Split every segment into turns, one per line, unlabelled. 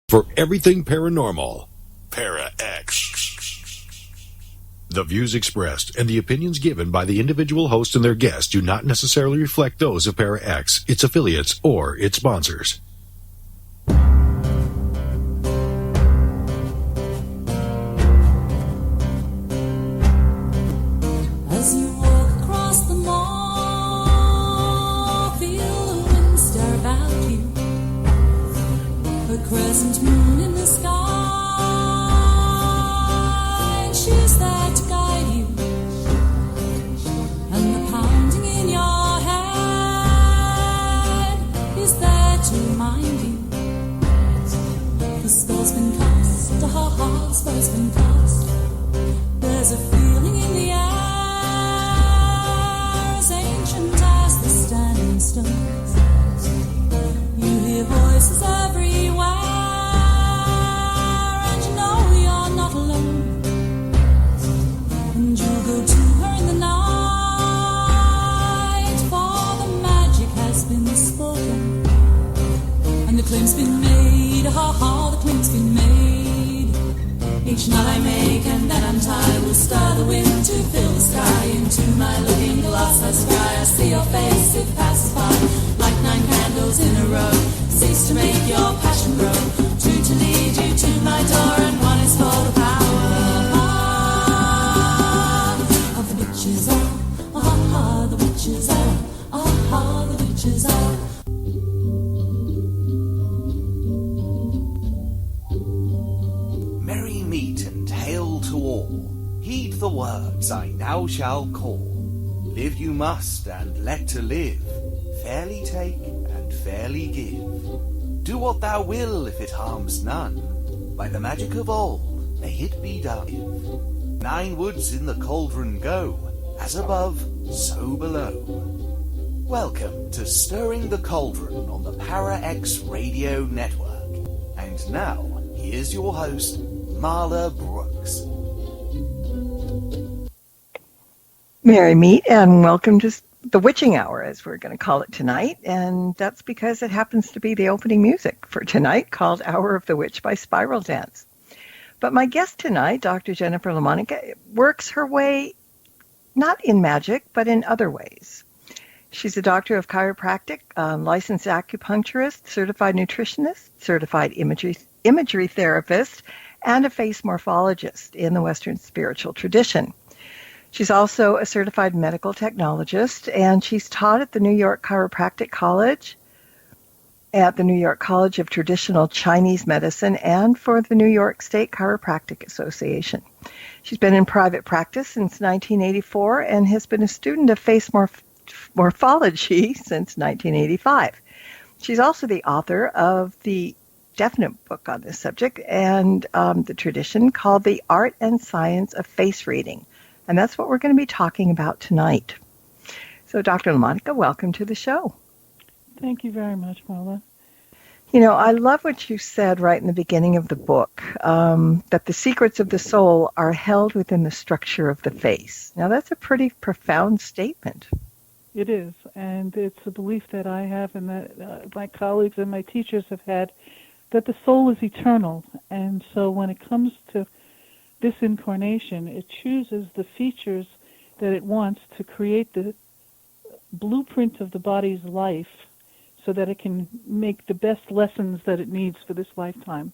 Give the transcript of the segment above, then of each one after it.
For everything paranormal, Para X. The views expressed and the opinions given by the individual host and their guests do not necessarily reflect those of Para X, its affiliates, or its sponsors.
As you walk across the mall, feel the wind stir about you. A crescent moon in the sky, she's there to guide you. And the pounding in your head is there to remind you. The spell's been cast, the spell's been cast. There's a feeling in the air as ancient as the standing stones. You hear voices everywhere, and you know you're not alone. And you'll go to her in the night, for the magic has been spoken, and the claim's been made, the claim's been made. Each knot I make and then untie will stir the wind to fill the sky. Into my looking glass I scry, I see your face, it passes by like 9 candles in a row. Cease to make your passion grow, two to lead you to my door, and one is for the power of the witches. The witches the witches
Merry meet and hail to all. Heed the words I now shall call. Live you must, and let to live. Fairly take and fairly give. Do what thou will if it harms none. By the magic of old may it be done. 9 woods in the cauldron go, as above, so below. Welcome to Stirring the Cauldron on the Para X Radio Network. And now, here's your host, Marla Brooks.
Merry meet and welcome to the Witching Hour, as we're going to call it tonight, and that's because it happens to be the opening music for tonight, called Hour of the Witch by Spiral Dance. But my guest tonight, Dr. Jennifer Lamonica, works her way not in magic, but in other ways. She's a doctor of chiropractic, licensed acupuncturist, certified nutritionist, certified imagery therapist, and a face morphologist in the Western spiritual tradition. She's also a certified medical technologist, and she's taught at the New York Chiropractic College, at the New York College of Traditional Chinese Medicine, and for the New York State Chiropractic Association. She's been in private practice since 1984 and has been a student of face morphology since 1985. She's also the author of the definite book on this subject and the tradition called The Art and Science of Face Reading. And that's what we're going to be talking about tonight. So, Dr. Lamonica, welcome to the show.
Thank you very much, Marla.
You know, I love what you said right in the beginning of the book, that the secrets of the soul are held within the structure of the face. Now, that's a pretty profound statement.
It is, and it's a belief that I have and that my colleagues and my teachers have had, that the soul is eternal. And so when it comes to this incarnation, it chooses the features that it wants to create the blueprint of the body's life so that it can make the best lessons that it needs for this lifetime.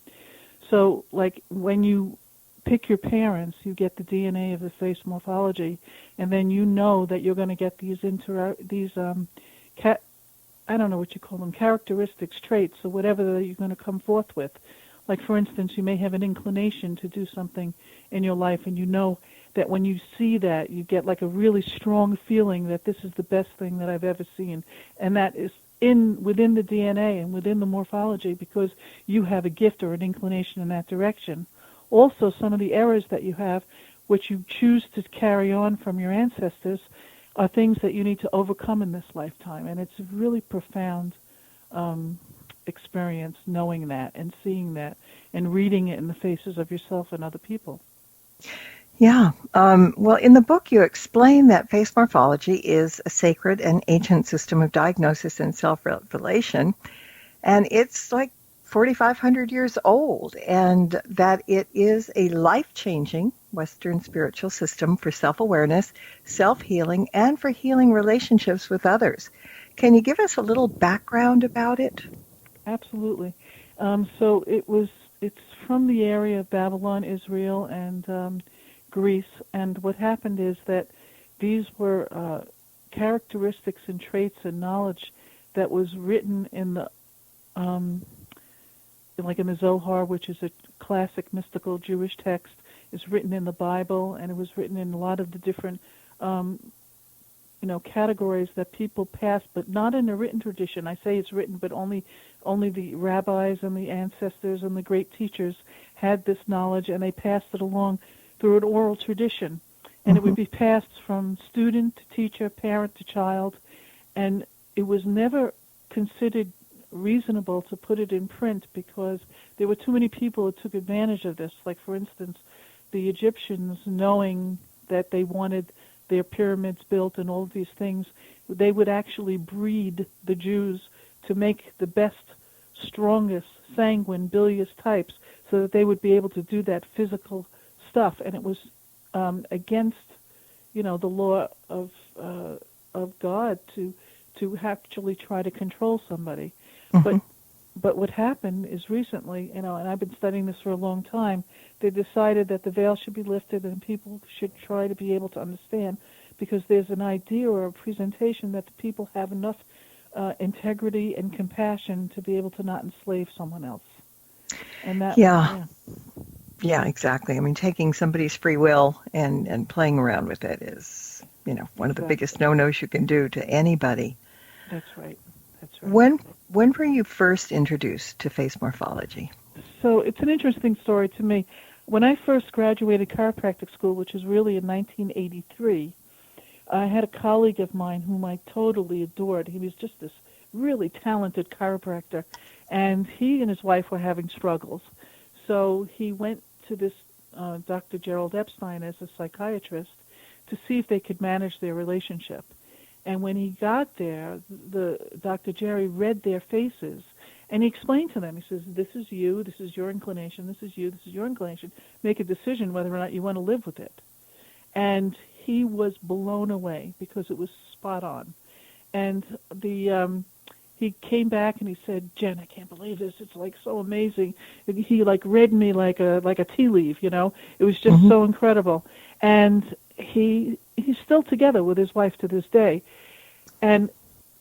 So, like, when you pick your parents, you get the DNA of the face morphology, and then you know that you're going to get these I don't know what you call them, characteristics, traits, or whatever that you're going to come forth with. Like, for instance, you may have an inclination to do something in your life, and you know that when you see that, you get like a really strong feeling that this is the best thing that I've ever seen. And that is within the DNA and within the morphology because you have a gift or an inclination in that direction. Also, some of the errors that you have, which you choose to carry on from your ancestors, are things that you need to overcome in this lifetime. And it's a really profound experience knowing that and seeing that and reading it in the faces of yourself and other people.
Yeah. Well, in the book, you explain that face morphology is a sacred and ancient system of diagnosis and self-revelation. And it's like 4,500 years old, and that it is a life-changing Western spiritual system for self-awareness, self-healing, and for healing relationships with others. Can you give us a little background about it?
Absolutely. So it's from the area of Babylon, Israel, and Greece. And what happened is that these were characteristics and traits and knowledge that was written in the like in the Zohar, which is a classic mystical Jewish text. Is written in the Bible, and it was written in a lot of the different categories that people pass, but not in a written tradition. I say it's written, but only the rabbis and the ancestors and the great teachers had this knowledge, and they passed it along through an oral tradition. And it would be passed from student to teacher, parent to child, and it was never considered reasonable to put it in print because there were too many people who took advantage of this. Like, for instance, the Egyptians, knowing that they wanted their pyramids built and all of these things, they would actually breed the Jews to make the best, strongest, sanguine, bilious types so that they would be able to do that physical stuff. And it was against, the law of God to actually try to control somebody. But what happened is recently, and I've been studying this for a long time, they decided that the veil should be lifted and people should try to be able to understand, because there's an idea or a presentation that the people have enough integrity and compassion to be able to not enslave someone else. And that,
Yeah, exactly. I mean, taking somebody's free will and playing around with it is, one of the biggest no-nos you can do to anybody.
That's right. That's right.
When were you first introduced to face morphology?
So it's an interesting story to me. When I first graduated chiropractic school, which was really in 1983, I had a colleague of mine whom I totally adored. He was just this really talented chiropractor, and he and his wife were having struggles. So he went to this Dr. Gerald Epstein as a psychiatrist to see if they could manage their relationship. And when he got there, the Dr. Jerry read their faces, and he explained to them, he says, this is you, this is your inclination, this is you, this is your inclination. Make a decision whether or not you want to live with it. And he was blown away because it was spot on. And he came back and he said, Jen, I can't believe this. It's like so amazing. And he read me like a tea leaf, It was just so incredible. And he's still together with his wife to this day. And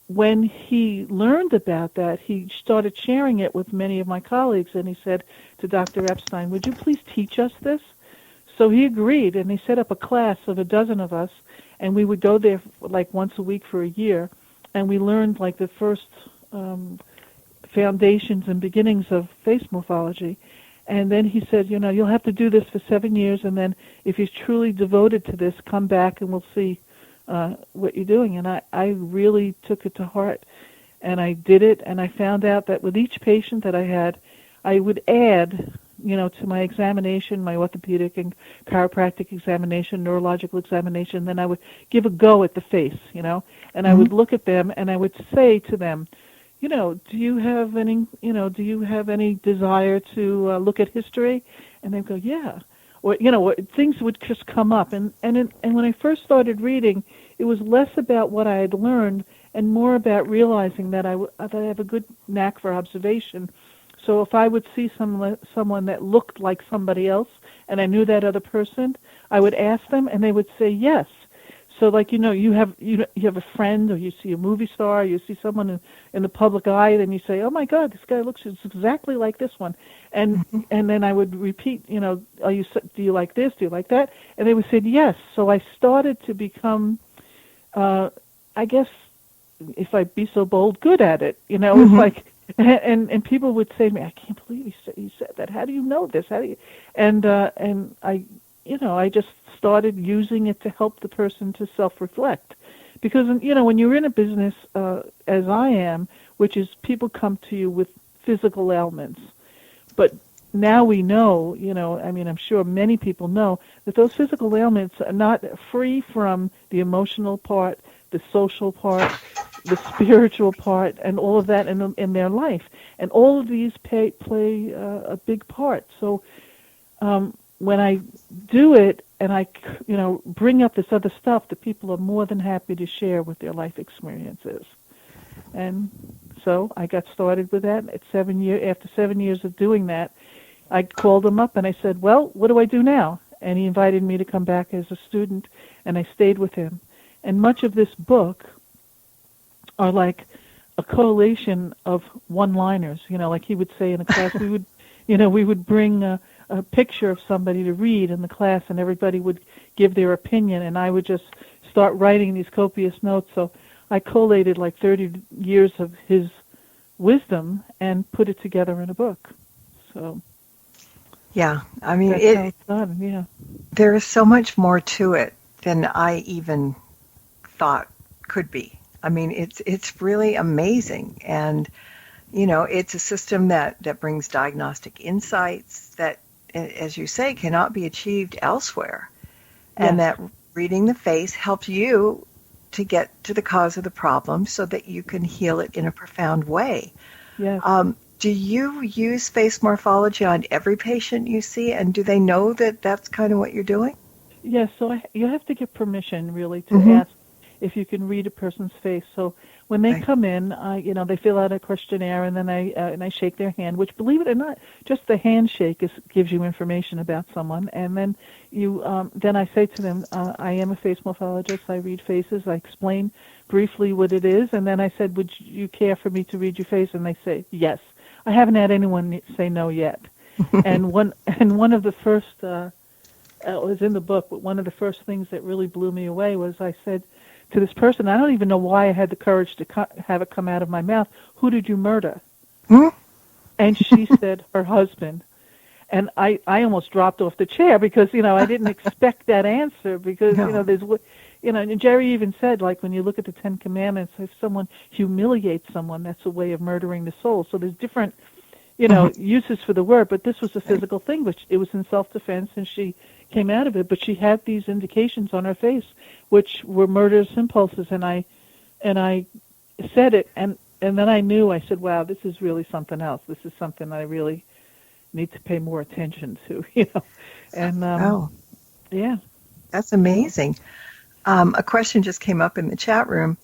when he learned about that, he started sharing it with many of my colleagues, and he said to Dr. Epstein, would you please teach us this? So he agreed, and he set up a class of a dozen of us, and we would go there once a week for a year, and we learned the first foundations and beginnings of face morphology. And then he said, you'll have to do this for 7 years, and then if you're truly devoted to this, come back and we'll see what you're doing. And I really took it to heart, and I did it, and I found out that with each patient that I had, I would add, to my examination, my orthopedic and chiropractic examination, neurological examination, then I would give a go at the face, and I would look at them, and I would say to them, do you have any desire to look at history? And they'd go, yeah. Or, things would just come up. And when I first started reading, it was less about what I had learned and more about realizing that I have a good knack for observation. So if I would see someone that looked like somebody else and I knew that other person, I would ask them and they would say yes. So you have a friend, or you see a movie star, you see someone in the public eye, then you say, oh my God, this guy looks exactly like this one. And then I would repeat, do you like this? Do you like that? And they would say yes. So I started to become, I guess, if I be so bold, good at it. It's like, and people would say to me, I can't believe he said that. How do you know this? How do you? And I just started using it to help the person to self-reflect. Because, when you're in a business, as I am, which is people come to you with physical ailments, but now we know, I'm sure many people know that those physical ailments are not free from the emotional part, the social part, the spiritual part, and all of that in their life. And all of these play a big part. So when I do it and I, bring up this other stuff, the people are more than happy to share what their life experiences. And so I got started with that. After 7 years of doing that, I called him up and I said, well, what do I do now? And he invited me to come back as a student, and I stayed with him. And much of this book are like a collation of one-liners. Like he would say in a class, we would bring a picture of somebody to read in the class, and everybody would give their opinion, and I would just start writing these copious notes. So I collated like 30 years of his wisdom and put it together in a book. So
yeah, I mean,
that's how it's done. Yeah,
there is so much more to it than I even thought could be. I mean, it's really amazing, and it's a system that brings diagnostic insights that, as you say, cannot be achieved elsewhere, and that reading the face helps you to get to the cause of the problem so that you can heal it in a profound way.
yes.
Do you use face morphology on every patient you see, and do they know that that's kind of what you're doing?
Yes, so you have to get permission, really, to ask if you can read a person's face. So when they come in, they fill out a questionnaire, and then I shake their hand, which, believe it or not, just the handshake gives you information about someone. And then then I say to them, I am a face morphologist. I read faces. I explain briefly what it is, and then I said, would you care for me to read your face? And they say yes. I haven't had anyone say no yet. and one of the first, it was in the book, but one of the first things that really blew me away was I said to this person, I don't even know why I had the courage to have it come out of my mouth, who did you murder? And she said, her husband. And I almost dropped off the chair because, I didn't expect that answer because, there's, and Jerry even said, like, when you look at the Ten Commandments, if someone humiliates someone, that's a way of murdering the soul. So there's different, uses for the word, but this was a physical thing, which it was in self-defense, and she came out of it, but she had these indications on her face, which were murderous impulses, and I said it, and then I knew, I said, wow, this is really something else. This is something I really need to pay more attention to, and yeah.
That's amazing. A question just came up in the chat room.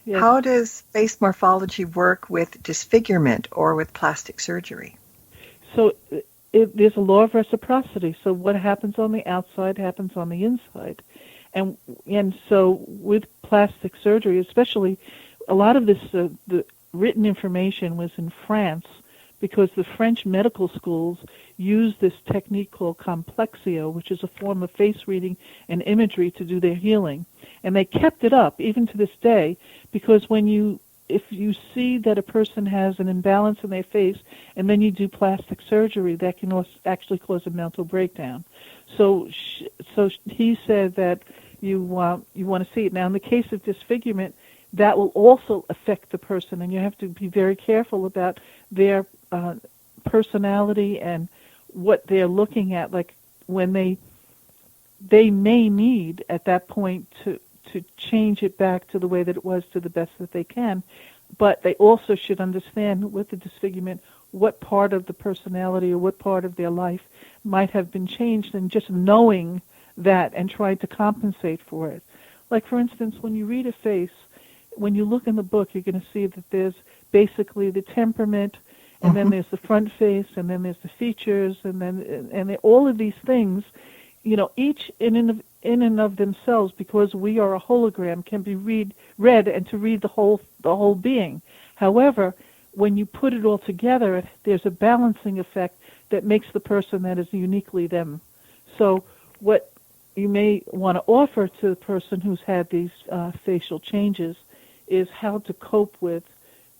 Yes.
How does face morphology work with disfigurement or with plastic surgery?
So there's a law of reciprocity. So what happens on the outside happens on the inside. And so with plastic surgery, especially, a lot of this, the written information was in France because the French medical schools use this technique called complexio, which is a form of face reading and imagery to do their healing. And they kept it up even to this day because if you see that a person has an imbalance in their face and then you do plastic surgery, that can actually cause a mental breakdown. So he said that you want to see it. Now, in the case of disfigurement, that will also affect the person, and you have to be very careful about their personality and what they're looking at. Like when they may need at that point to change it back to the way that it was to the best that they can, but they also should understand with the disfigurement what part of the personality or what part of their life might have been changed, and just knowing that and trying to compensate for it. Like, for instance, when you read a face, when you look in the book, you're going to see that there's basically the temperament, and then there's the front face, and then there's the features, and all of these things, each in and of themselves, because we are a hologram, can be read and to read the whole being. However, when you put it all together, there's a balancing effect that makes the person that is uniquely them. So what you may want to offer to the person who's had these facial changes is how to cope with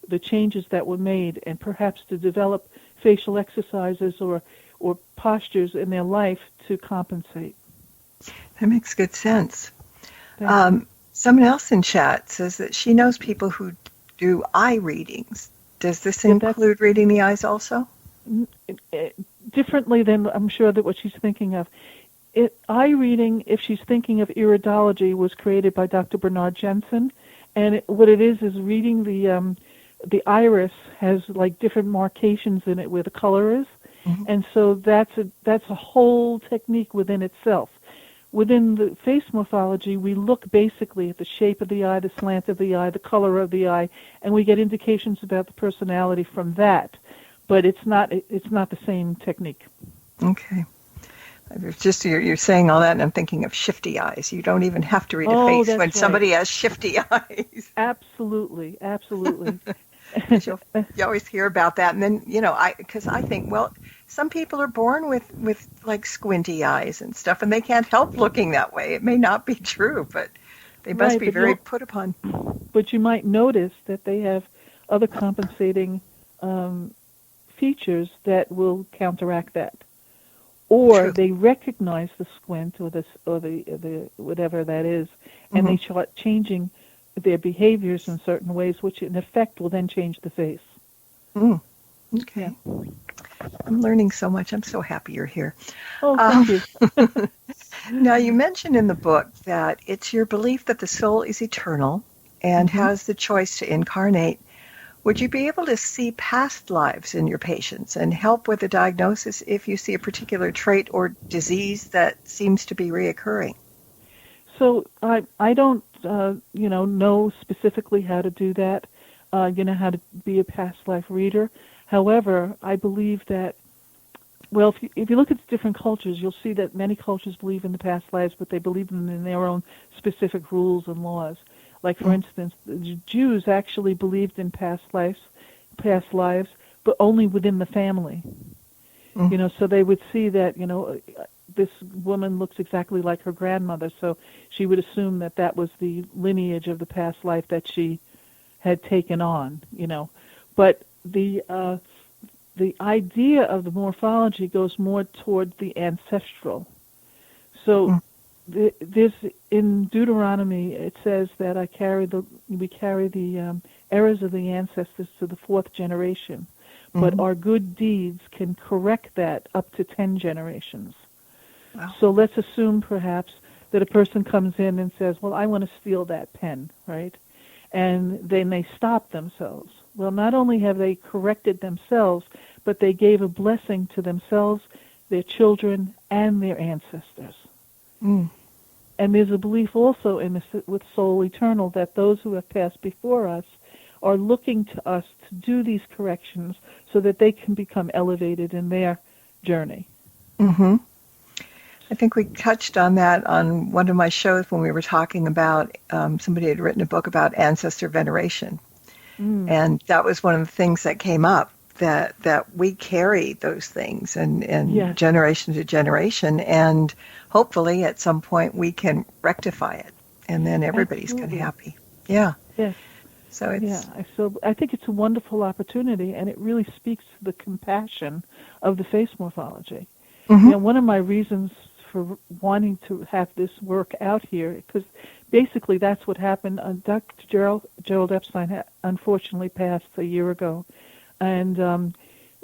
the changes that were made, and perhaps to develop facial exercises or postures in their life to compensate.
That makes good sense. Someone else in chat says that she knows people who do eye readings. Does this include reading the eyes also?
Differently than I'm sure that what she's thinking of. Eye reading, if she's thinking of iridology, was created by Dr. Bernard Jensen, And what it is reading the iris has like different markations in it where the color is, and so that's a whole technique within itself. Within the face morphology, we look basically at the shape of the eye, the slant of the eye, the color of the eye, and we get indications about the personality from that. But it's not the same technique.
Okay. It's just you're saying all that, and I'm thinking of shifty eyes. You don't even have to read a face when somebody has shifty eyes.
Absolutely, absolutely.
You always hear about that, and then because I think, well, some people are born with like squinty eyes and stuff, and they can't help looking that way. It may not be true, but they must be very put upon.
But you might notice that they have other compensating features that will counteract that, or
True.
they recognize the squint or the whatever that is, and they start changing their behaviors in certain ways, which in effect will then change the face.
Okay. Yeah. I'm learning so much. I'm so happy you're here.
Oh, thank you.
Now, you mentioned in the book that it's your belief that the soul is eternal and has the choice to incarnate. Would you be able to see past lives in your patients and help with the diagnosis if you see a particular trait or disease that seems to be reoccurring?
So I don't know specifically how to do that, how to be a past life reader. However, I believe that, well, if you look at different cultures, you'll see that many cultures believe in the past lives, but they believe in their own specific rules and laws. Like, for instance, the Jews actually believed in past lives, but only within the family. So they would see that, this woman looks exactly like her grandmother, so she would assume that that was the lineage of the past life that she had taken on, But the idea of the morphology goes more toward the ancestral. So there's in Deuteronomy it says that we carry the errors of the ancestors to the 4th generation, but our good deeds can correct that up to 10 generations. Wow. So let's assume perhaps that a person comes in and says, well, I want to steal that pen, right? And then they stop themselves. Well, not only have they corrected themselves, but they gave a blessing to themselves, their children, and their ancestors. And there's a belief also with Soul Eternal that those who have passed before us are looking to us to do these corrections so that they can become elevated in their journey.
I think we touched on that on one of my shows when we were talking about somebody had written a book about ancestor veneration. And that was one of the things that came up, that we carry those things and generation to generation, and hopefully at some point we can rectify it, and then everybody's kind of happy. Yeah.
Yes.
So it's
I think it's a wonderful opportunity, and it really speaks to the compassion of the face morphology. One of my reasons for wanting to have this work out here, because basically that's what happened. Dr. Gerald Epstein unfortunately passed a year ago, and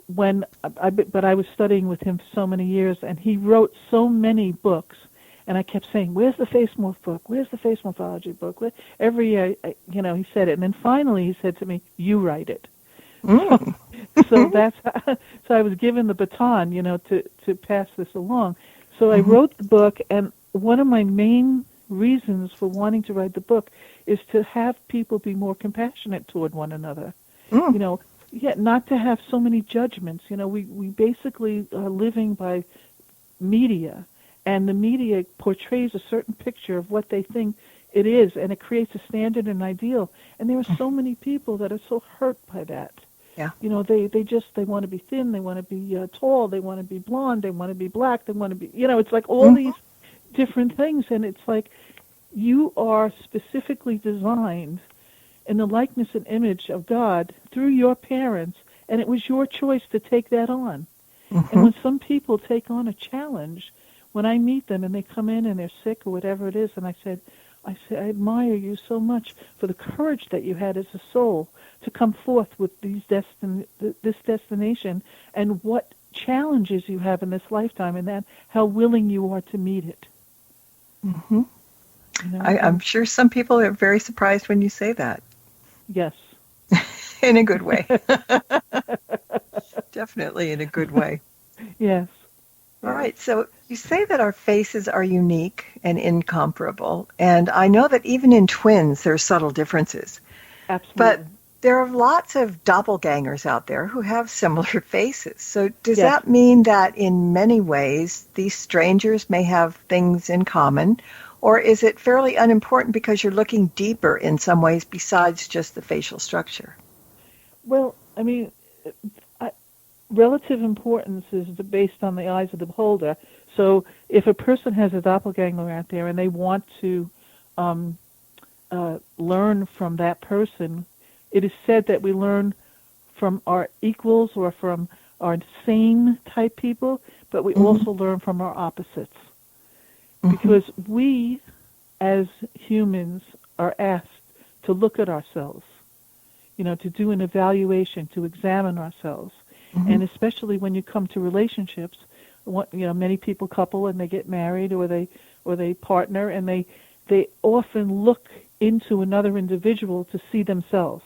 but I was studying with him for so many years, and he wrote so many books, and I kept saying, "Where's the face morph book? Where's the face morphology book?" Every year, he said it, and then finally he said to me, "You write it." So that's so I was given the baton, to pass this along. So I wrote the book, and one of my main reasons for wanting to write the book is to have people be more compassionate toward one another. Not to have so many judgments. We basically are living by media, and the media portrays a certain picture of what they think it is, and it creates a standard and ideal. And there are so many people that are so hurt by that.
Yeah.
They want to be thin, they want to be tall, they want to be blonde, they want to be black, they want to be, it's like all these different things, and it's like you are specifically designed in the likeness and image of God through your parents, and it was your choice to take that on. And when some people take on a challenge, when I meet them and they come in and they're sick or whatever it is, and I said, I admire you so much for the courage that you had as a soul to come forth with this destination, and what challenges you have in this lifetime, and how willing you are to meet it.
I'm sure some people are very surprised when you say that.
Yes.
In a good way. Definitely in a good way.
Yes.
All right, so you say that our faces are unique and incomparable, and I know that even in twins there are subtle differences.
Absolutely.
But there are lots of doppelgangers out there who have similar faces. So does
Yes.
that mean that in many ways these strangers may have things in common, or is it fairly unimportant because you're looking deeper in some ways besides just the facial structure?
Well, I mean, relative importance is based on the eyes of the beholder. So if a person has a doppelganger out there and they want to learn from that person, it is said that we learn from our equals or from our same type people, but we also learn from our opposites. Because we, as humans, are asked to look at ourselves, to do an evaluation, to examine ourselves. And especially when you come to relationships, many people couple and they get married or they partner, and they often look into another individual to see themselves.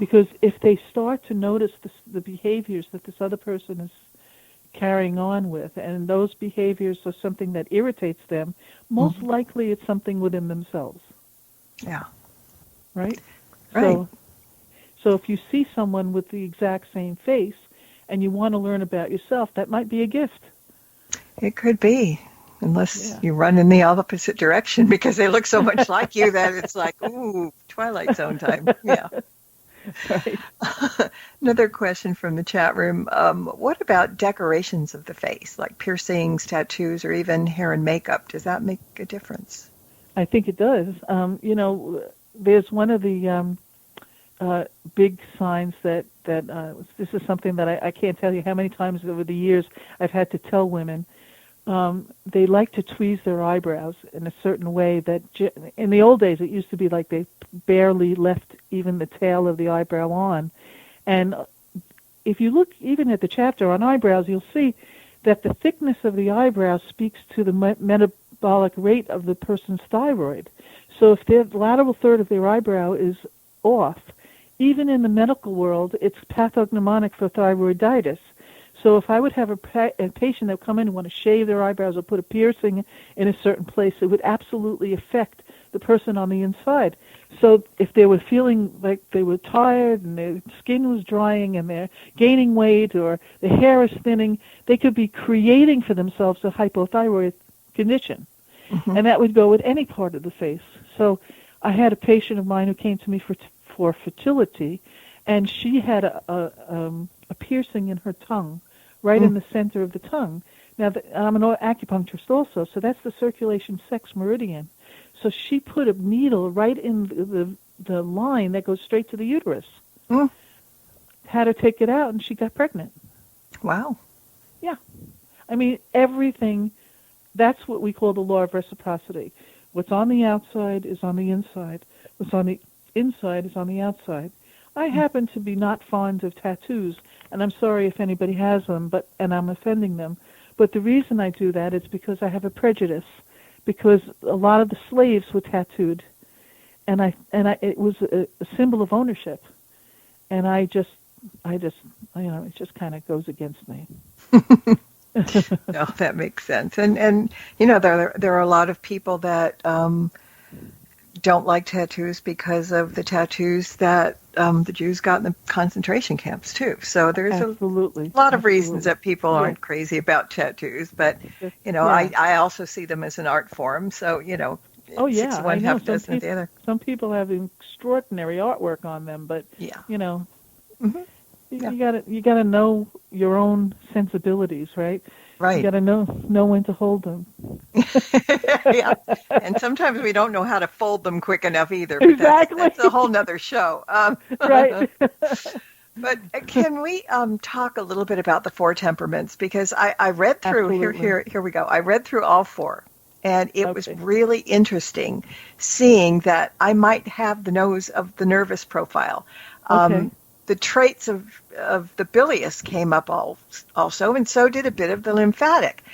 Because if they start to notice the behaviors that this other person is carrying on with, and those behaviors are something that irritates them, most likely it's something within themselves.
Yeah.
Right?
Right.
So if you see someone with the exact same face and you want to learn about yourself, that might be a gift.
It could be, unless you run in the opposite direction because they look so much like you that it's like, ooh, Twilight Zone time. Yeah.
Right.
Another question from the chat room. What about decorations of the face, like piercings, tattoos, or even hair and makeup? Does that make a difference?
I think it does. There's one of the big signs that this is something that I can't tell you how many times over the years I've had to tell women. They like to tweeze their eyebrows in a certain way that in the old days it used to be like they barely left even the tail of the eyebrow on. And if you look even at the chapter on eyebrows, you'll see that the thickness of the eyebrow speaks to the metabolic rate of the person's thyroid. So if the lateral third of their eyebrow is off, even in the medical world, it's pathognomonic for thyroiditis. So if I would have a patient that would come in and want to shave their eyebrows or put a piercing in a certain place, it would absolutely affect the person on the inside. So if they were feeling like they were tired and their skin was drying and they're gaining weight or the hair is thinning, they could be creating for themselves a hypothyroid condition. And that would go with any part of the face. So I had a patient of mine who came to me for fertility, and she had a piercing in her tongue, right in the center of the tongue. Now, I'm an acupuncturist also, so that's the circulation sex meridian. So she put a needle right in the line that goes straight to the uterus. Had her take it out, and she got pregnant.
Wow.
Yeah. I mean, everything, that's what we call the law of reciprocity. What's on the outside is on the inside. What's on the inside is on the outside. I happen to be not fond of tattoos, and I'm sorry if anybody has them, and I'm offending them. But the reason I do that is because I have a prejudice, because a lot of the slaves were tattooed, and it was a symbol of ownership, and I just it just kind of goes against me.
No, that makes sense. And there are a lot of people that don't like tattoos because of the tattoos that the Jews got in the concentration camps too. So there's a lot of reasons that people aren't crazy about tattoos, but I also see them as an art form. So six of one, half dozen of the other.
Some people have extraordinary artwork on them, but you gotta know your own sensibilities, right?
Right.
You got to know when to hold them.
Yeah. And sometimes we don't know how to fold them quick enough either. But
Exactly.
That's a whole nother show.
Right.
But can we talk a little bit about the four temperaments? Because I read through, here we go. I read through all four. And it was really interesting seeing that I might have the nose of the nervous profile. The traits of the bilious came up also, and so did a bit of the lymphatic.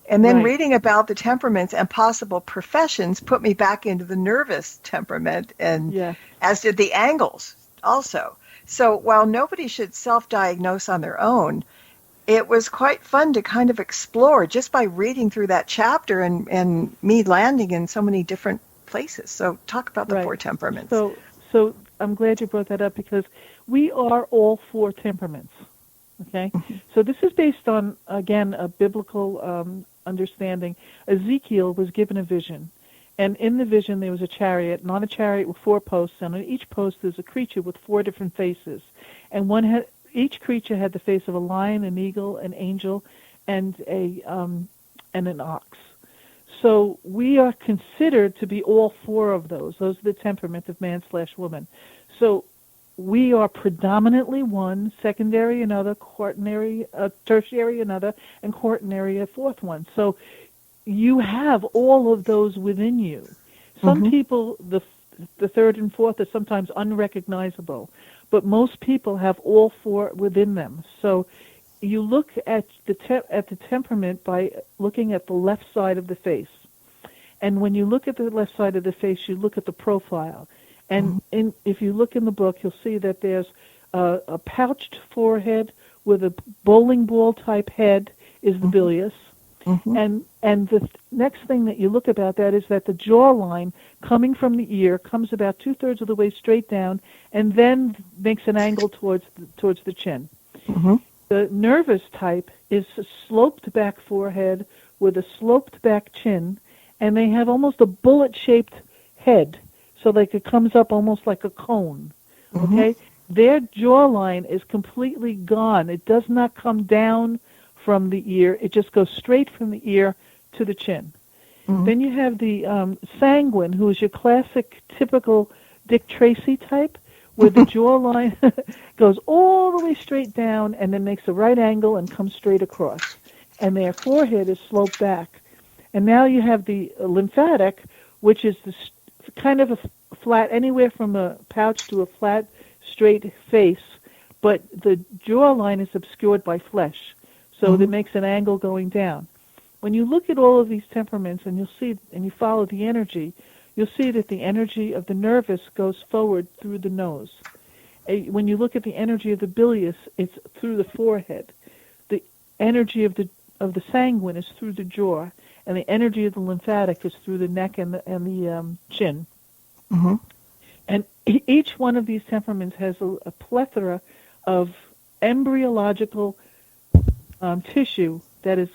And then
Right.
reading about the temperaments and possible professions put me back into the nervous temperament, and
Yes.
as did the angles also. So while nobody should self-diagnose on their own, it was quite fun to kind of explore just by reading through that chapter and me landing in so many different places. So talk about the
Right.
four temperaments.
So I'm glad you brought that up because we are all four temperaments. Okay? So this is based on, again, a biblical understanding. Ezekiel was given a vision. And in the vision, there was a chariot, and on a chariot with four posts, and on each post there's a creature with four different faces. And each creature had the face of a lion, an eagle, an angel, and an ox. So we are considered to be all four of those. Those are the temperament of man/woman. So we are predominantly one, secondary another, tertiary another, and quaternary a fourth one. So you have all of those within you. Some people, the third and fourth are sometimes unrecognizable, but most people have all four within them. So you look at the temperament by looking at the left side of the face. And when you look at the left side of the face, you look at the profile. And if you look in the book, you'll see that there's a pouched forehead with a bowling ball type head is the bilious. And the next thing that you look about that is that the jawline coming from the ear comes about 2/3 of the way straight down and then makes an angle towards the chin. The nervous type is a sloped back forehead with a sloped back chin, and they have almost a bullet-shaped head, so like it comes up almost like a cone. Okay? Their jawline is completely gone. It does not come down from the ear. It just goes straight from the ear to the chin. Then you have the sanguine, who is your classic, typical Dick Tracy type, where the jawline goes all the way straight down and then makes a right angle and comes straight across. And their forehead is sloped back. And now you have the lymphatic, which is kind of a flat, anywhere from a pouch to a flat, straight face, but the jawline is obscured by flesh. So that makes an angle going down. When you look at all of these temperaments and you follow the energy, you'll see that the energy of the nervous goes forward through the nose. When you look at the energy of the bilious, it's through the forehead. The energy of the sanguine is through the jaw, and the energy of the lymphatic is through the neck and the chin. And each one of these temperaments has a plethora of embryological tissue that is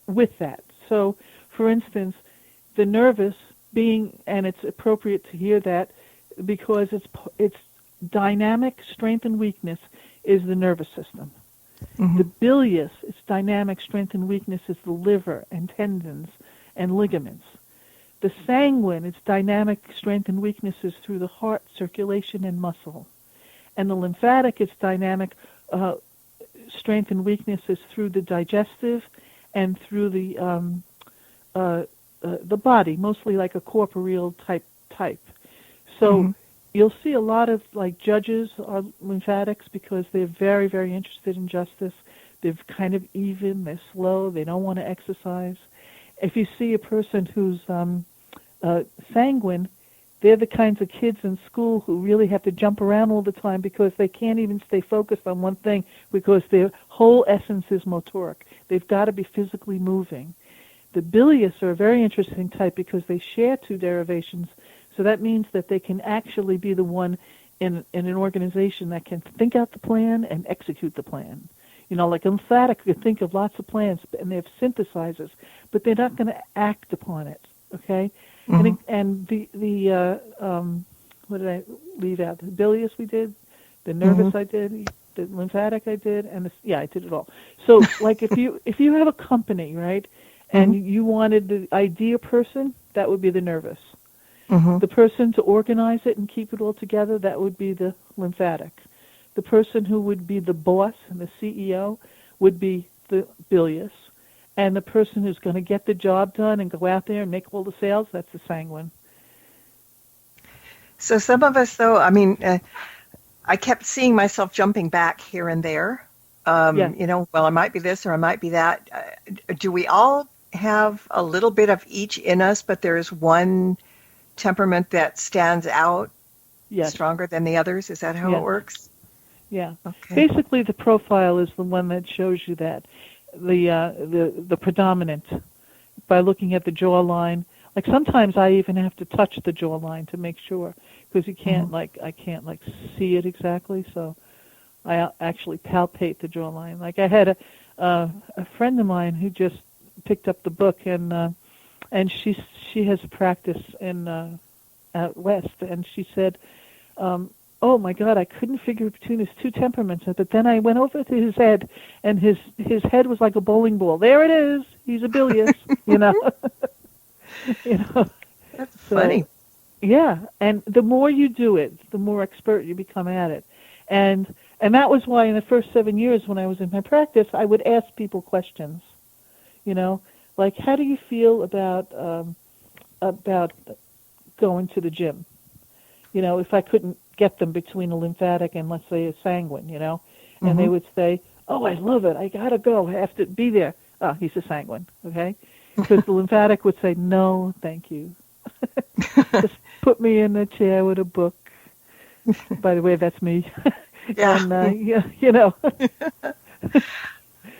with that. So, for instance, the nervous being, and it's appropriate to hear that because its dynamic strength and weakness is the nervous system. The bilious, its dynamic strength and weakness is the liver and tendons and ligaments. The sanguine, its dynamic strength and weakness is through the heart, circulation, and muscle. And the lymphatic, its dynamic strength and weakness is through the digestive and through the body, mostly like a corporeal type. So you'll see a lot of like judges are lymphatics because they're very, very interested in justice. They're kind of even, they're slow, they don't want to exercise. If you see a person who's sanguine, they're the kinds of kids in school who really have to jump around all the time because they can't even stay focused on one thing because their whole essence is motoric. They've got to be physically moving. The bilious are a very interesting type because they share two derivations, so that means that they can actually be the one in an organization that can think out the plan and execute the plan. You know, like lymphatic could think of lots of plans, and they have synthesizers, but they're not going to act upon it, okay? And the what did I leave out? The bilious we did, the nervous I did, the lymphatic I did, and I did it all. So like if you have a company, right, and you wanted the idea person, that would be the nervous. The person to organize it and keep it all together, that would be the lymphatic. The person who would be the boss and the CEO would be the bilious. And the person who's going to get the job done and go out there and make all the sales, that's the sanguine.
So some of us, though, I mean, I kept seeing myself jumping back here and there. You know, well, I might be this or I might be that. Do we all have a little bit of each in us, but there's one temperament that stands out
Yes.
stronger than the others? Is that how
Yes.
it works?
Yeah.
Okay.
Basically, the profile is the one that shows you that the predominant by looking at the jawline. Like sometimes I even have to touch the jawline to make sure, because you can't I can't see it exactly. So I actually palpate the jawline. Like I had a friend of mine who just picked up the book, and she has a practice in out west, and she said, oh my God, I couldn't figure between his two temperaments. But then I went over to his head, and his head was like a bowling ball. There it is. He's a bilious, you know.
That's
So,
funny.
yeah, and the more you do it, the more expert you become at it. And that was why in the first 7 years when I was in my practice, I would ask people questions, like, how do you feel about going to the gym? If I couldn't get them between a lymphatic and, let's say, a sanguine, and they would say, oh, I love it. I got to go. I have to be there. Oh, he's a sanguine, okay? Because the lymphatic would say, no, thank you. Just put me in a chair with a book. By the way, that's me.
Yeah.
And,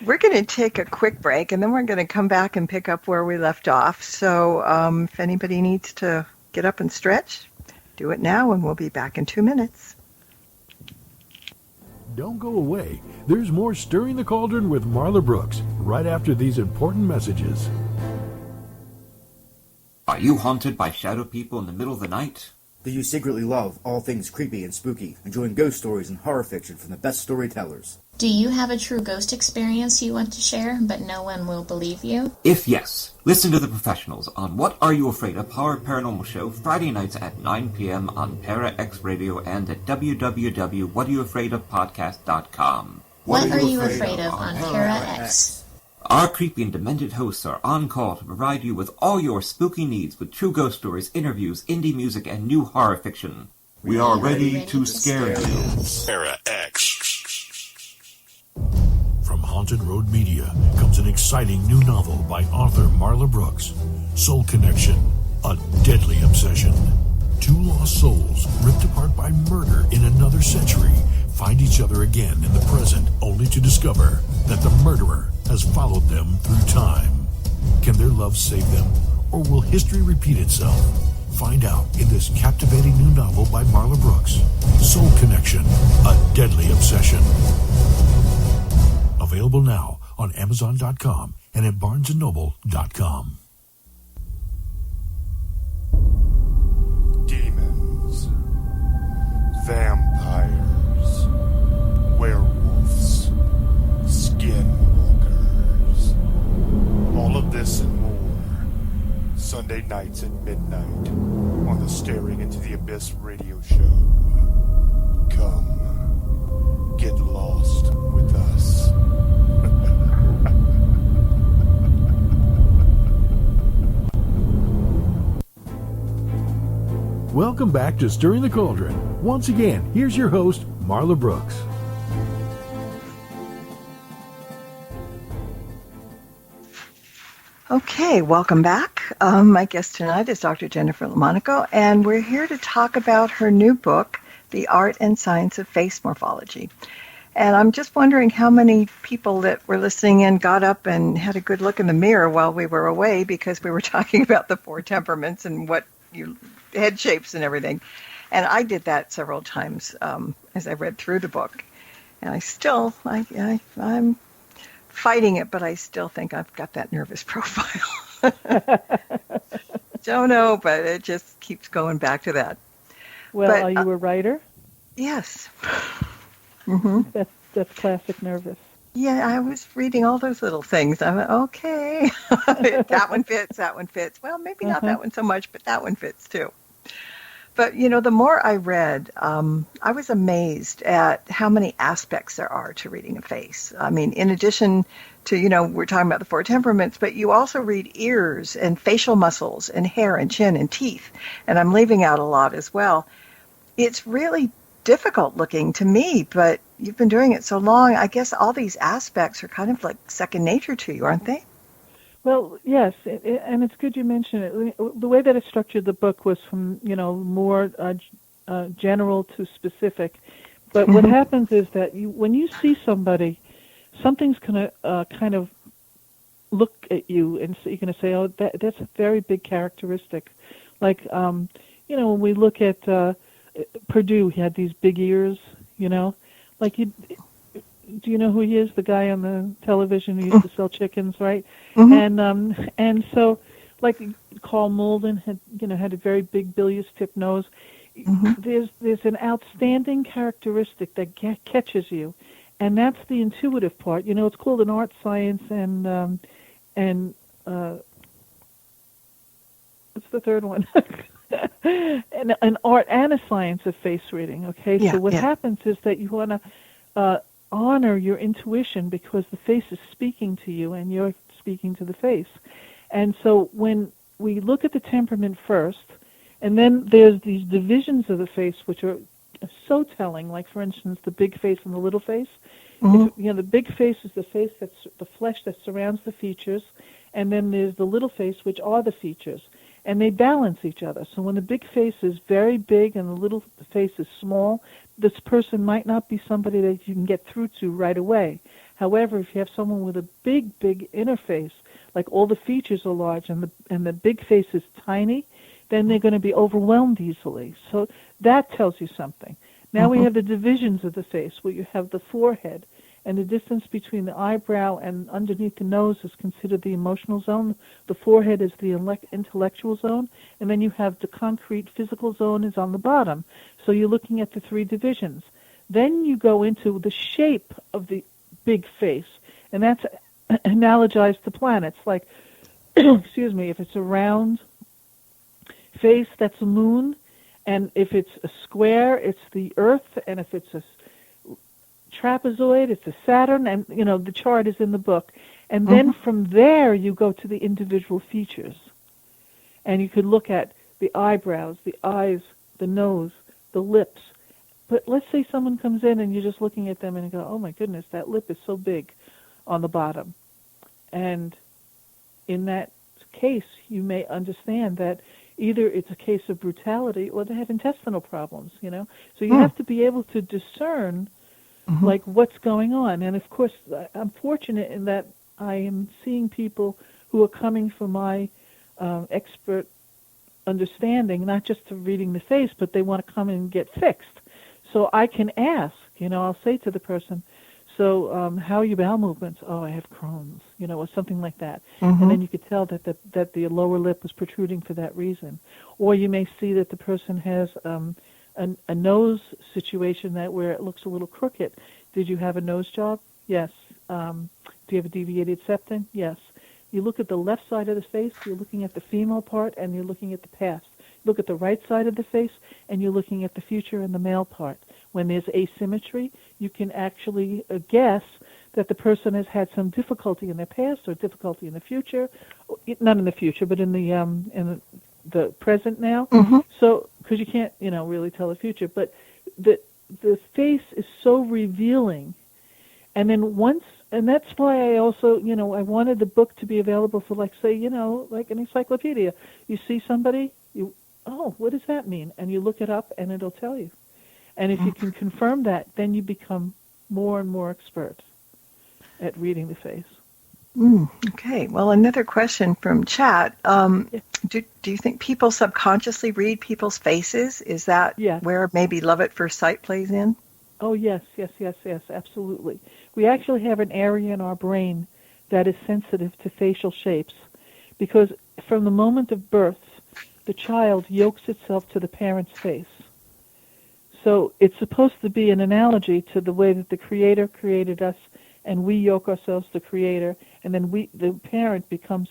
We're going to take a quick break, and then we're going to come back and pick up where we left off. So if anybody needs to get up and stretch, do it now, and we'll be back in 2 minutes.
Don't go away. There's more Stirring the Cauldron with Marla Brooks right after these important messages.
Are you haunted by shadow people in the middle of the night?
Do you secretly love all things creepy and spooky, enjoying ghost stories and horror fiction from the best storytellers?
Do you have a true ghost experience you want to share, but no one will believe you?
If yes, listen to the professionals on What Are You Afraid of? Horror Paranormal Show, Friday nights at 9 p.m. on Para X Radio and at www.whatareyouafraidofpodcast.com.
What are you afraid of on Para X?
Our creepy and demented hosts are on call to provide you with all your spooky needs with true ghost stories, interviews, indie music, and new horror fiction. We are ready to scare you.
Para X. From Haunted Road Media comes an exciting new novel by author Marla Brooks. Soul Connection, a deadly obsession. Two lost souls, ripped apart by murder in another century, find each other again in the present, only to discover that the murderer has followed them through time. Can their love save them, or will history repeat itself? Find out in this captivating new novel by Marla Brooks, Soul Connection, a deadly obsession. Available now on Amazon.com and at BarnesandNoble.com.
Demons, vampires, werewolves, skinwalkers, all of this and more, Sunday nights at midnight on the Staring Into the Abyss radio show. Come, get lost with us.
Welcome back to Stirring the Cauldron. Once again, here's your host, Marla Brooks.
Okay, welcome back. My guest tonight is Dr. Jennifer Lamonica, and we're here to talk about her new book, The Art and Science of Face Morphology. And I'm just wondering how many people that were listening in got up and had a good look in the mirror while we were away, because we were talking about the 4 temperaments and what head shapes and everything. And I did that several times as I read through the book. And I'm fighting it, but I still think I've got that nervous profile. Don't know, but it just keeps going back to that.
well,
But,
are you a writer?
Yes.
That's classic nervous.
Yeah, I was reading all those little things. I went, okay, that one fits, that one fits. Well, maybe not that one so much, but that one fits too. But, the more I read, I was amazed at how many aspects there are to reading a face. I mean, in addition to, we're talking about the 4 temperaments, but you also read ears and facial muscles and hair and chin and teeth. And I'm leaving out a lot as well. It's really difficult looking to me, but you've been doing it so long. I guess all these aspects are kind of like second nature to you, aren't they?
Well, yes, and it's good you mentioned it. The way that I structured the book was from, more general to specific. But what happens is that when you see somebody, something's going to kind of look at you, and so you're going to say, oh, that's a very big characteristic. Like, when we look at Purdue, he had these big ears, Like, do you know who he is? The guy on the television who used to sell chickens, right? And so, like Carl Malden had a very big bilious tip nose. There's an outstanding characteristic that catches you, and that's the intuitive part. It's called an art, science, and what's the third one? an art and a science of face reading. Okay, so what happens is that you want to honor your intuition because the face is speaking to you and you're speaking to the face. And so when we look at the temperament first, and then there's these divisions of the face which are so telling, like for instance the big face and the little face. The big face is the face that's the flesh that surrounds the features, and then there's the little face which are the features, and they balance each other. So when the big face is very big and the little face is small, this person might not be somebody that you can get through to right away. However, if you have someone with a big inner face, like all the features are large and the big face is tiny, then they're going to be overwhelmed easily. So that tells you something. Now we have the divisions of the face, where you have the forehead, and the distance between the eyebrow and underneath the nose is considered the emotional zone. The forehead is the intellectual zone, and then you have the concrete physical zone is on the bottom. So you're looking at the three divisions. Then you go into the shape of the big face, and that's analogized to planets. Like, excuse me, if it's a round face, that's a moon, and if it's a square, it's the Earth, and if it's a trapezoid, it's a Saturn, and the chart is in the book. And then from there you go to the individual features, and you could look at the eyebrows, the eyes, the nose, the lips. But let's say someone comes in and you're just looking at them and you go, oh my goodness, that lip is so big on the bottom. And in that case, you may understand that either it's a case of brutality or they have intestinal problems, So you have to be able to discern like what's going on. And of course, I'm fortunate in that I am seeing people who are coming from my expert understanding, not just to reading the face, but they want to come and get fixed. So I can ask, I'll say to the person, so how are your bowel movements? Oh, I have Crohn's, or something like that. And then you could tell that the lower lip was protruding for that reason. Or you may see that the person has a nose situation where it looks a little crooked. Did you have a nose job? Yes. Do you have a deviated septum? Yes. You look at the left side of the face, you're looking at the female part, and you're looking at the past. Look at the right side of the face, and you're looking at the future and the male part. When there's asymmetry, you can actually guess that the person has had some difficulty in their past or difficulty in the future, not in the future, but in the present now. So, because you can't, really tell the future, but the face is so revealing. And then and that's why I also, I wanted the book to be available for, like, say, like an encyclopedia. You see somebody, what does that mean? And you look it up, and it'll tell you. And if you can confirm that, then you become more and more expert at reading the face.
Okay. Well, another question from chat. Do you think people subconsciously read people's faces? Is that where maybe love at first sight plays in?
Oh, yes, absolutely. We actually have an area in our brain that is sensitive to facial shapes because from the moment of birth, the child yokes itself to the parent's face. So it's supposed to be an analogy to the way that the Creator created us, and we yoke ourselves to Creator, and then the parent becomes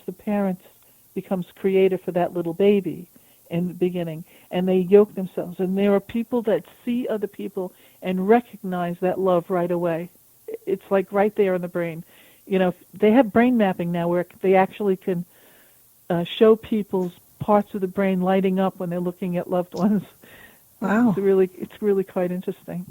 Creator for that little baby in the beginning, and they yoke themselves. And there are people that see other people and recognize that love right away. It's like right there in the brain. They have brain mapping now where they actually can show people's parts of the brain lighting up when they're looking at loved ones.
Wow.
It's really quite interesting.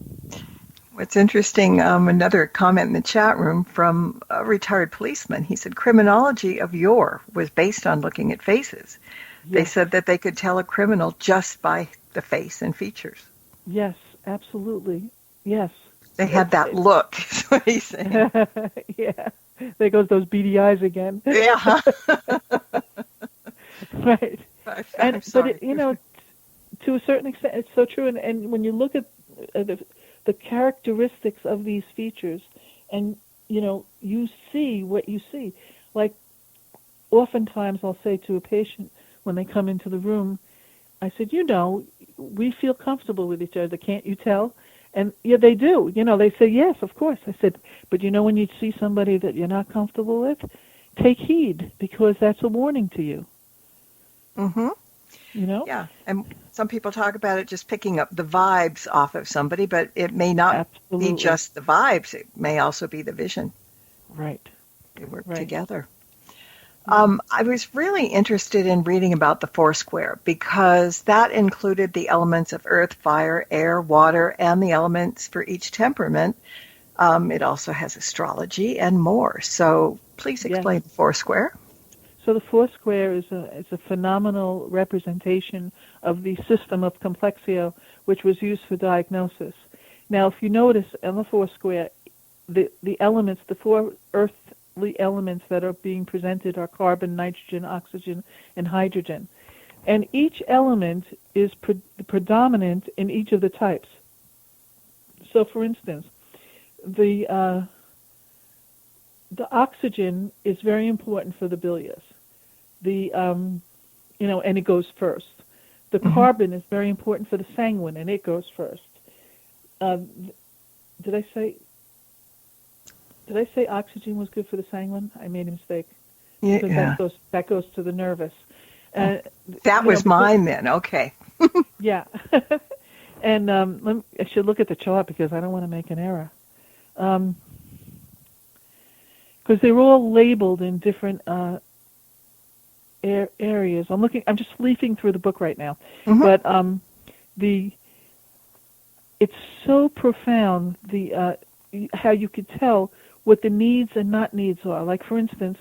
What's interesting, another comment in the chat room from a retired policeman. He said criminology of yore was based on looking at faces. They
Yes.
said that they could tell a criminal just by the face and features.
Yes, absolutely. Yes.
They had that look, is what he's saying.
Yeah. There goes those beady eyes again.
Yeah.
Right.
I'm sorry.
To a certain extent, it's so true. And when you look at the characteristics of these features, and you see what you see. Like, oftentimes I'll say to a patient when they come into the room, I said, we feel comfortable with each other, can't you tell? And yeah, they do. They say, yes, of course. I said, but when you see somebody that you're not comfortable with, take heed, because that's a warning to you.
Mm-hmm. Yeah, and some people talk about it just picking up the vibes off of somebody, but it may not be just the vibes. It may also be the vision.
Right.
They work together. I was really interested in reading about the Foursquare because that included the elements of earth, fire, air, water, and the elements for each temperament. It also has astrology and more. So please explain the Foursquare.
So the Foursquare is a phenomenal representation of the system of Complexio, which was used for diagnosis. Now, if you notice on the Foursquare, the elements, the four earthly elements that are being presented are carbon, nitrogen, oxygen, and hydrogen. And each element is predominant in each of the types. So, for instance, the oxygen is very important for the bilious. And it goes first. The carbon is very important for the sanguine, and it goes first. Did I say oxygen was good for the sanguine? I made a mistake.
Yeah.
That goes to the nervous.
That was mine then. Okay.
Yeah. And I should look at the chart because I don't want to make an error. Because they're all labeled in different areas. I'm just leafing through the book right now. But it's so profound, how you could tell what the needs and not needs are. Like, for instance,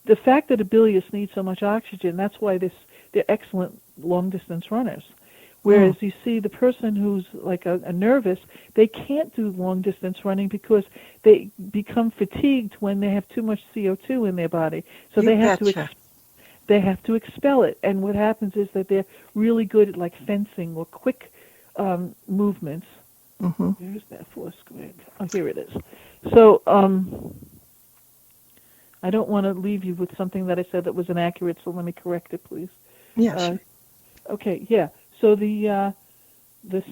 the fact that a bilious needs so much oxygen, that's why they're excellent long-distance runners. Whereas you see the person who's like a nervous, they can't do long-distance running because they become fatigued when they have too much CO2 in their body. So they have to expel it. And what happens is that they're really good at like fencing or quick movements. There's that Foursquare. Oh, here it is. So I don't want to leave you with something that I said that was inaccurate, so let me correct it, please.
Yes.
Okay, yeah. So the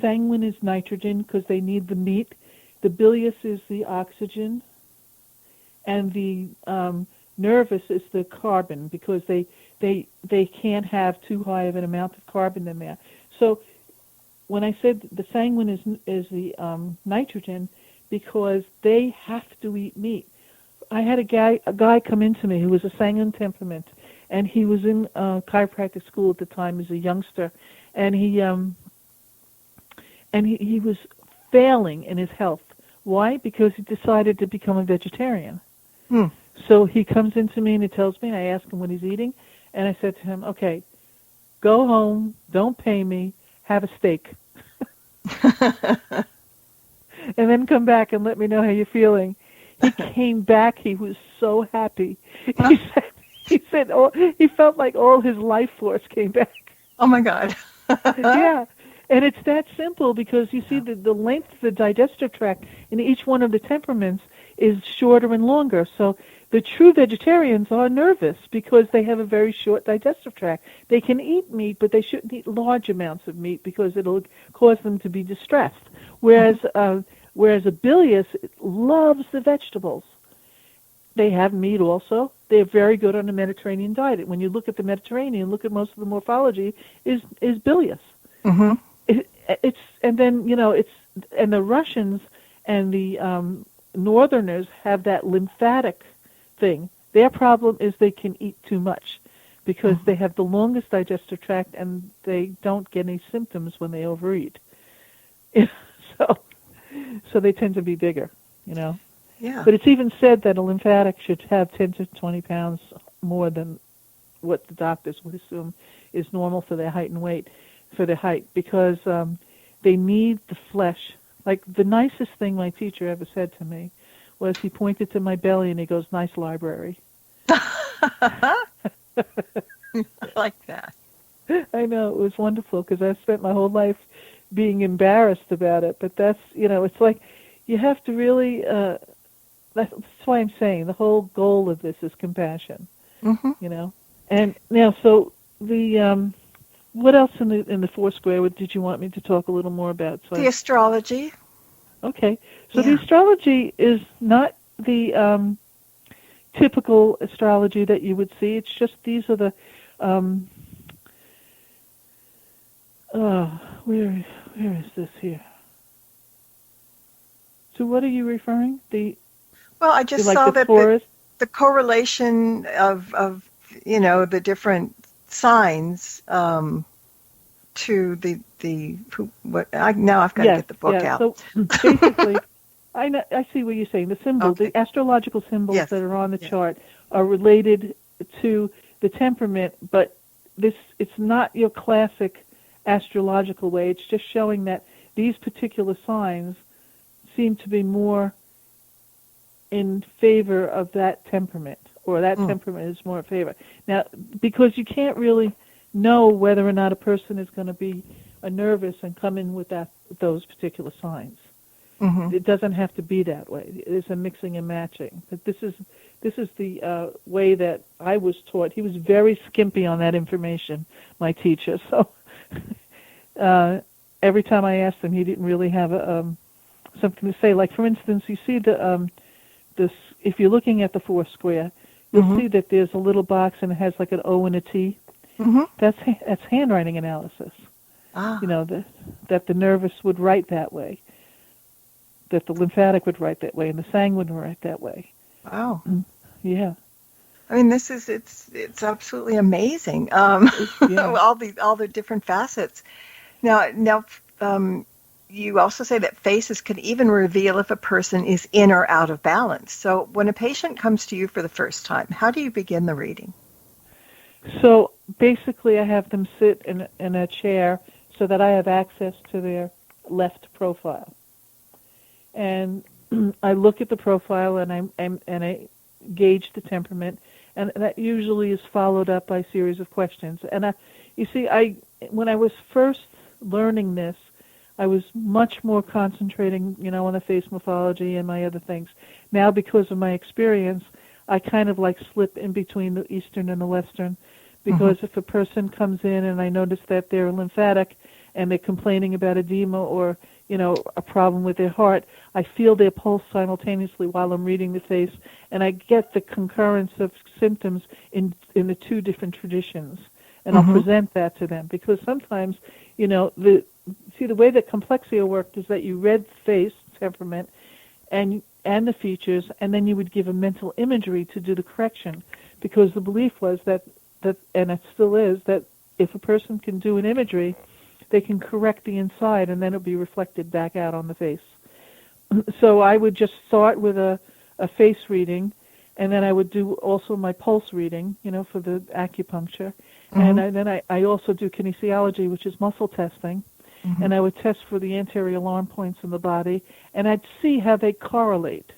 sanguine is nitrogen because they need the meat. The bilious is the oxygen. And the nervous is the carbon because they can't have too high of an amount of carbon in there. So when I said the sanguine is the nitrogen, because they have to eat meat. I had a guy come into me who was a sanguine temperament, and he was in chiropractic school at the time as a youngster, and he was failing in his health. Why? Because he decided to become a vegetarian. So he comes into me and he tells me, and I ask him what he's eating, and I said to him, okay, go home, don't pay me, have a steak. And then come back and let me know how you're feeling. He came back, he was so happy. He said he felt like all his life force came back.
Oh my God.
Yeah. And it's that simple because you see the length of the digestive tract in each one of the temperaments is shorter and longer. So the true vegetarians are nervous because they have a very short digestive tract. They can eat meat, but they shouldn't eat large amounts of meat because it'll cause them to be distressed. Whereas a bilious loves the vegetables. They have meat also. They're very good on the Mediterranean diet. When you look at the Mediterranean, look at most of the morphology is bilious. And the Russians and the Northerners have that lymphatic thing. Their problem is they can eat too much because they have the longest digestive tract and they don't get any symptoms when they overeat. So So they tend to be bigger, you know.
Yeah.
But it's even said that a lymphatic should have 10 to 20 pounds more than what the doctors would assume is normal for their height and weight, for their height, because they need the flesh. Like the nicest thing my teacher ever said to me was he pointed to my belly and he goes, "Nice library."
I like that.
I know, it was wonderful because I spent my whole life being embarrassed about it. But that's, you know, it's like you have to really, that's why I'm saying the whole goal of this is compassion, you know. And now, so the, what else in the Foursquare did you want me to talk a little more about? So
The astrology.
Okay. So the astrology is not the typical astrology that you would see. It's just these are the where is this here? To what are you referring?
Well, I just saw that the correlation of you know, the different signs to now I've got to get the book out.
So basically, I see what you're saying. The symbols, the astrological symbols that are on the chart are related to the temperament, but it's not your classic astrological way. It's just showing that these particular signs seem to be more in favor of that temperament, or that temperament is more in favor. Now, because you can't really know whether or not a person is going to be nervous and come in with those particular signs. It doesn't have to be that way. There's a mixing and matching. But this is the way that I was taught. He was very skimpy on that information, my teacher. So every time I asked him, he didn't really have something to say. Like, for instance, you see if you're looking at the Foursquare, you'll see that there's a little box and it has like an O and a T. That's handwriting analysis. You know, that the nervous would write that way, that the lymphatic would write that way, and the sanguine would write that way.
Wow.
Yeah.
I mean, it's absolutely amazing. All the different facets. Now, you also say that faces can even reveal if a person is in or out of balance. So when a patient comes to you for the first time, how do you begin the reading?
So basically I have them sit in a chair so that I have access to their left profile. And I look at the profile and I gauge the temperament, and that usually is followed up by a series of questions. And when I was first learning this, I was much more concentrating, you know, on the face morphology and my other things. Now, because of my experience, I kind of like slip in between the Eastern and the Western, because if a person comes in and I notice that they're lymphatic and they're complaining about edema or, you know, a problem with their heart, I feel their pulse simultaneously while I'm reading the face, and I get the concurrence of symptoms in the two different traditions, and I'll present that to them, because sometimes, you know, the way that complexio worked is that you read the face, temperament, and the features, and then you would give a mental imagery to do the correction, because the belief was that, and it still is, that if a person can do an imagery, they can correct the inside, and then it'll be reflected back out on the face. So I would just start with a face reading, and then I would do also my pulse reading, you know, for the acupuncture. And then I also do kinesiology, which is muscle testing, and I would test for the anterior alarm points in the body, and I'd see how they correlate,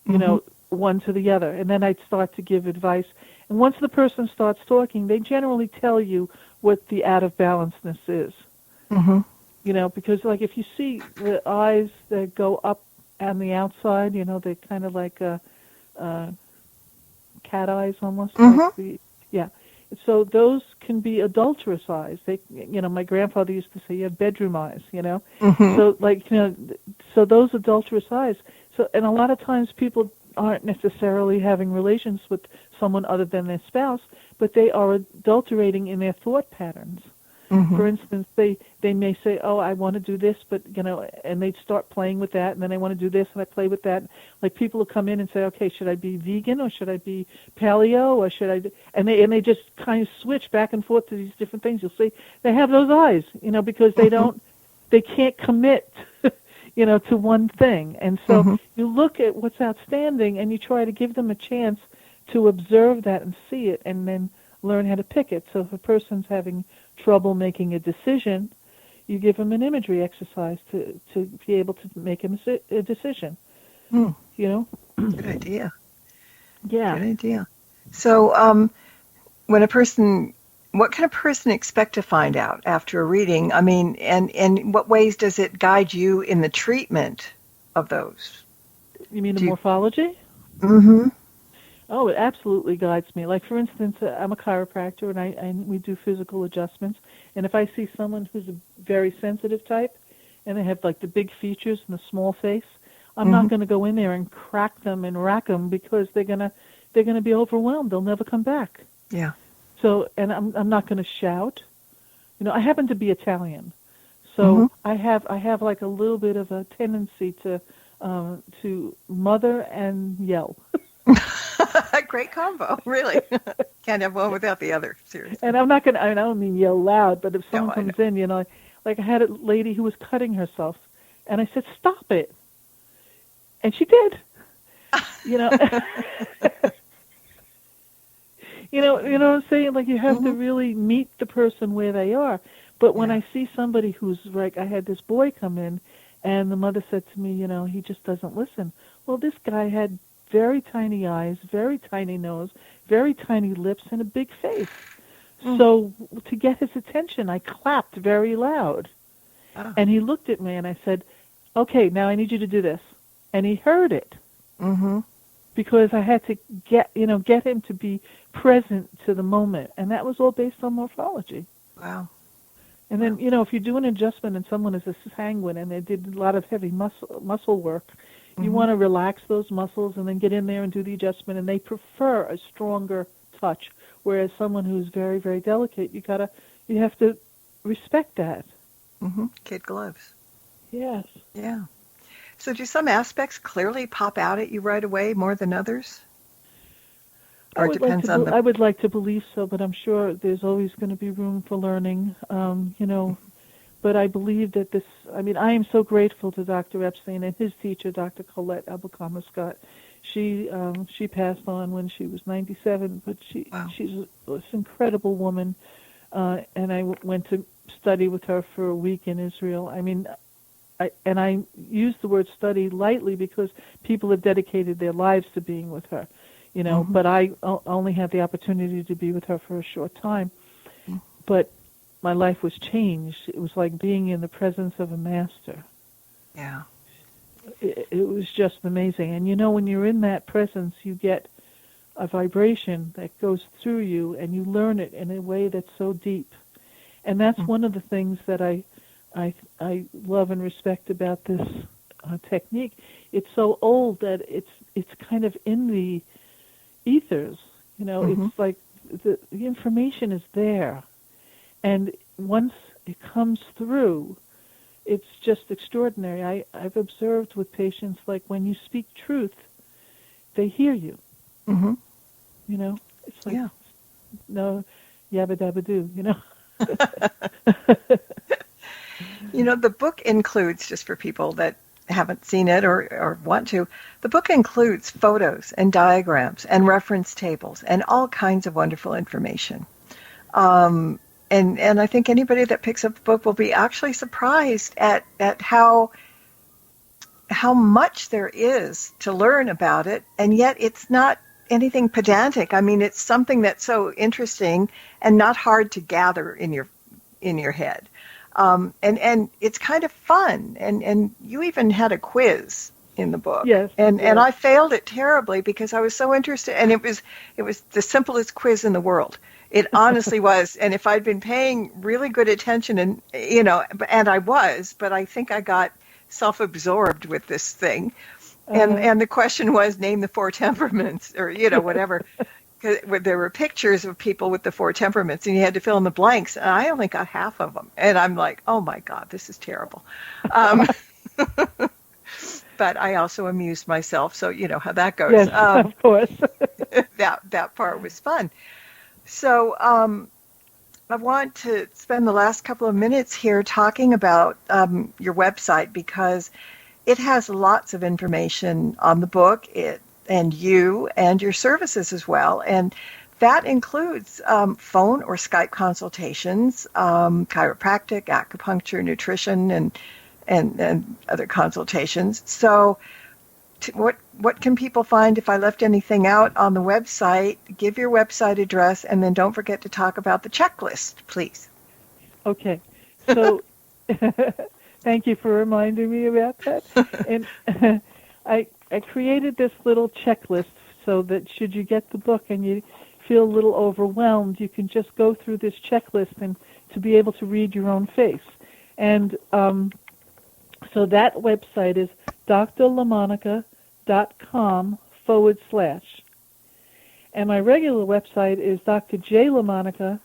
you know, one to the other. And then I'd start to give advice. And once the person starts talking, they generally tell you what the out-of-balanceness is. You know, because like if you see the eyes that go up on the outside, you know, they're kind of like cat eyes almost. Like so those can be adulterous eyes. They, you know, my grandfather used to say you have bedroom eyes, you know. So like, you know, so those adulterous eyes. So, and a lot of times people aren't necessarily having relations with someone other than their spouse, but they are adulterating in their thought patterns. For instance, they may say, "Oh, I want to do this," but you know, and they start playing with that, and then I want to do this, and I play with that. Like people will come in and say, "Okay, should I be vegan or should I be paleo or should I?" And they just kind of switch back and forth to these different things. You'll see they have those eyes, you know, because they can't commit, to one thing. And so you look at what's outstanding and you try to give them a chance to observe that and see it and then learn how to pick it. So if a person's having trouble making a decision, you give them an imagery exercise to be able to make a decision.
Good idea.
Yeah.
Good idea. So what can a person expect to find out after a reading? I mean, and in what ways does it guide you in the treatment of those?
You mean the morphology?
Mm-hmm.
Oh, it absolutely guides me. Like, for instance, I'm a chiropractor, and we do physical adjustments. And if I see someone who's a very sensitive type, and they have, like, the big features and the small face, I'm not going to go in there and crack them and rack them because they're gonna be overwhelmed. They'll never come back.
Yeah.
So, and I'm not going to shout. I happen to be Italian, so I have like a little bit of a tendency to mother and yell.
Great combo, really. Can't have one without the other, seriously.
And I'm not going to, I don't mean yell loud, but if someone comes in, like I had a lady who was cutting herself, and I said, "Stop it." And she did. You know what I'm saying? Like, you have to really meet the person where they are. But when I see somebody who's like, I had this boy come in, and the mother said to me, he just doesn't listen. Well, this guy had very tiny eyes, very tiny nose, very tiny lips, and a big face. So to get his attention, I clapped very loud. And he looked at me, and I said, "Okay, now I need you to do this." And he heard it. Because I had to get him to be present to the moment. And that was all based on morphology.
Wow.
And then, if you do an adjustment and someone is a sanguine and they did a lot of heavy muscle work, you want to relax those muscles and then get in there and do the adjustment. And they prefer a stronger touch. Whereas someone who's very, very delicate, you have to respect that.
Kid gloves.
Yes.
Yeah. So do some aspects clearly pop out at you right away more than others? Or it depends on
I would like to believe so, but I'm sure there's always going to be room for learning, But I believe that I am so grateful to Dr. Epstein and his teacher, Dr. Colette Abelkama-Scott. She passed on when she was 97, but she's this incredible woman, and I went to study with her for a week in Israel. I use the word study lightly because people have dedicated their lives to being with her, but I only had the opportunity to be with her for a short time. But my life was changed. It was like being in the presence of a master.
Yeah.
It was just amazing. And when you're in that presence, you get a vibration that goes through you, and you learn it in a way that's so deep. And that's one of the things that I love and respect about this technique. It's so old that it's kind of in the ethers. It's like the information is there, and once it comes through, it's just extraordinary. I've observed with patients, like, when you speak truth, they hear you. It's like no yabba dabba doo.
The book includes, just for people that haven't seen it or want to, the book includes photos and diagrams and reference tables and all kinds of wonderful information. And I think anybody that picks up the book will be actually surprised at how much there is to learn about it, and yet it's not anything pedantic. It's something that's so interesting and not hard to gather in your head. And it's kind of fun. And you even had a quiz in the book.
Yes.
And I failed it terribly because I was so interested. And it was the simplest quiz in the world. It honestly was. And if I'd been paying really good attention, and I was, but I think I got self-absorbed with this thing. And the question was, name the 4 temperaments, or whatever. There were pictures of people with the 4 temperaments, and you had to fill in the blanks. And I only got half of them, and I'm like, "Oh my God, this is terrible." But I also amused myself, so you know how that goes.
Yes, of course.
that part was fun. So I want to spend the last couple of minutes here talking about your website, because it has lots of information on the book and you and your services as well. And that includes phone or Skype consultations, chiropractic, acupuncture, nutrition, and other consultations. So what can people find if I left anything out on the website? Give your website address, and then don't forget to talk about the checklist, please.
Okay. So thank you for reminding me about that. And I created this little checklist so that should you get the book and you feel a little overwhelmed, you can just go through this checklist and to be able to read your own face. And so that website is drlamonica.com/. And my regular website is drjlamonica.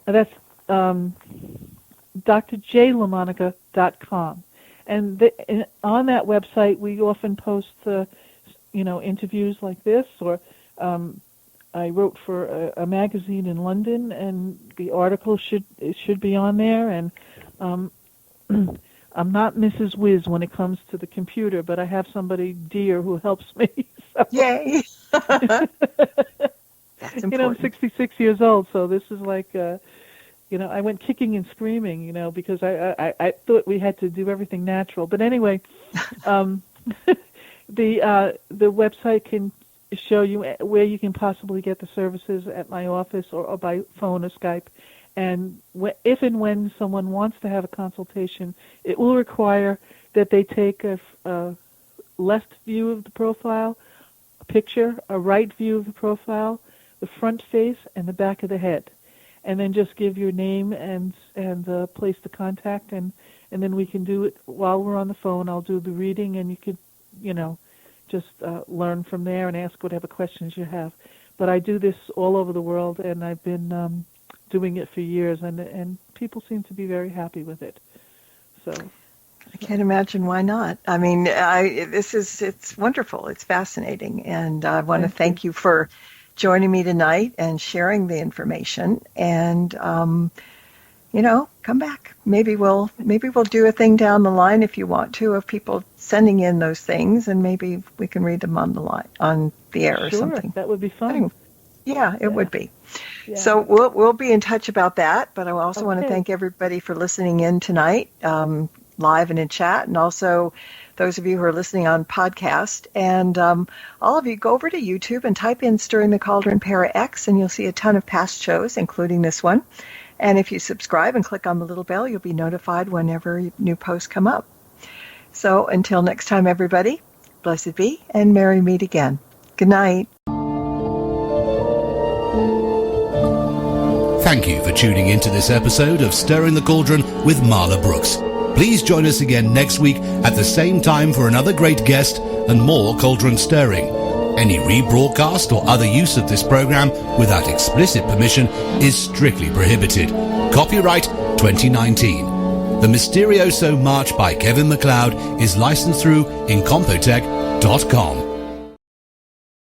That's drjlamonica.com. And on that website, we often post, interviews like this, or I wrote for a magazine in London, and the article should be on there. And I'm not Mrs. Whiz when it comes to the computer, but I have somebody dear who helps me. So.
Yay! That's important.
I'm 66 years old, so this is like, I went kicking and screaming, because I thought we had to do everything natural. But anyway, the website can show you where you can possibly get the services at my office or by phone or Skype. And if and when someone wants to have a consultation, it will require that they take a left view of the profile, a picture, a right view of the profile, the front face, and the back of the head. And then just give your name and place to contact, and then we can do it while we're on the phone. I'll do the reading, and you could, just learn from there and ask whatever questions you have. But I do this all over the world, and I've been doing it for years, and people seem to be very happy with it. So
I can't imagine why not. I mean, it's wonderful. It's fascinating, and I want to thank you for joining me tonight and sharing the information. And come back. Maybe we'll do a thing down the line if you want to, of people sending in those things, and maybe we can read them on the air or something.
That would be fun.
Yeah, it would be.
Yeah.
So we'll be in touch about that. But I also want to thank everybody for listening in tonight, live and in chat, and also those of you who are listening on podcast. And all of you, go over to YouTube and type in Stirring the Cauldron Para X, and you'll see a ton of past shows, including this one. And if you subscribe and click on the little bell, you'll be notified whenever new posts come up. So until next time, everybody, blessed be, and merry meet again. Good night.
Thank you for tuning into this episode of Stirring the Cauldron with Marla Brooks. Please join us again next week at the same time for another great guest and more cauldron stirring. Any rebroadcast or other use of this program without explicit permission is strictly prohibited. Copyright 2019. The Mysterioso March by Kevin MacLeod is licensed through incompetech.com.